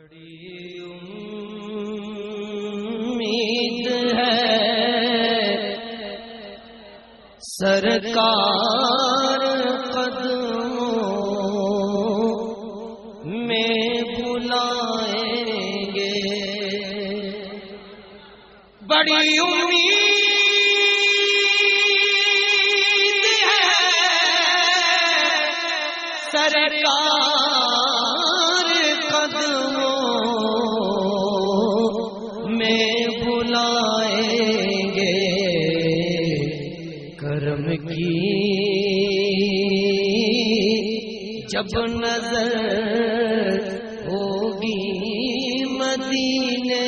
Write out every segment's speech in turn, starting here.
بڑی امید ہے سرکار قدموں میں بلائیں گے، بڑی امید ہے سرکار قدموں میں بلائیں گے، کرم کی جب نظر ہوگی مدینے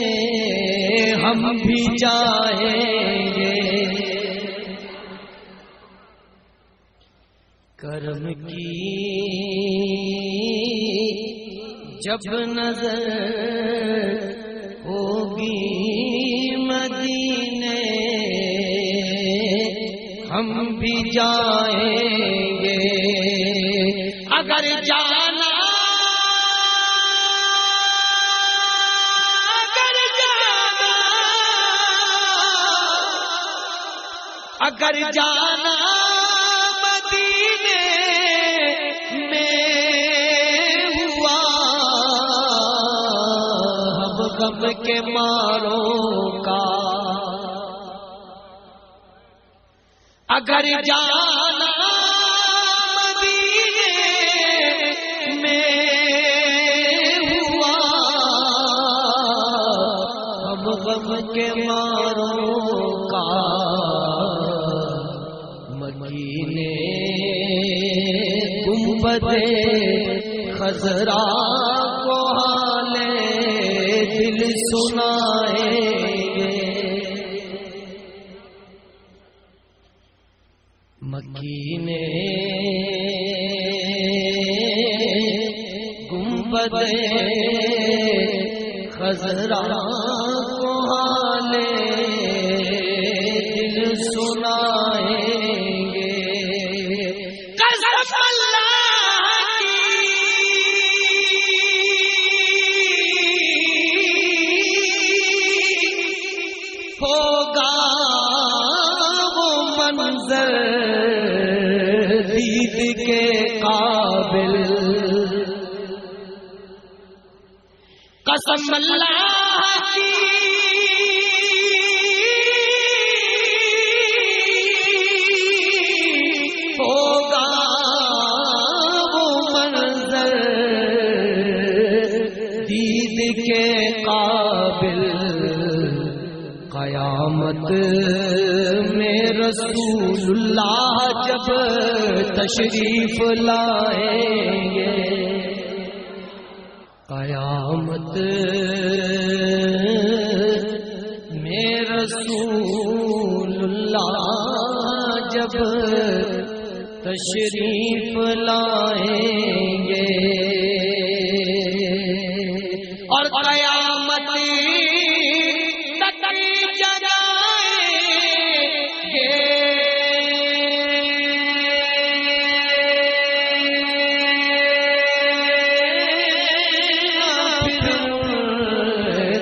ہم بھی جائیں گے، کرم کی جب نظر ہوگی مدینے ہم بھی جائیں گے، اگر جانا اگر جانا مدینے میں ہوا ہم غم کے ماروں کا، اگر جانا مدینے میں ہوا ہم غم کے ماروں کا، مدینے گنبد خضرا کو حالے دل سنائیں گے، مدینے گنبد خضرا کو حالے دل سنائیں گے، قسم اللہ کی ہوگا وہ منظر دید کے قابل، قسم اللہ کی ہوگا وہ منظر دید کے قابل، قیامت میں رسول اللہ جب تشریف لائیں گے، قیامت میں رسول اللہ جب تشریف لائیں گے، اور قیامت تک جگائیں گے،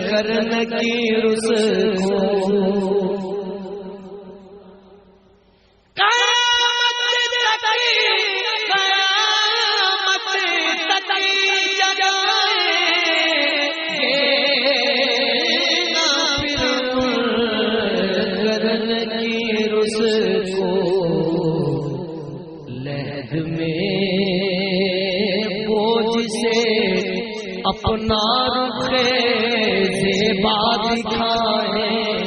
کرن کی رس کو لہد میں بوجھ سے اپنا رخ زیبا دکھائیں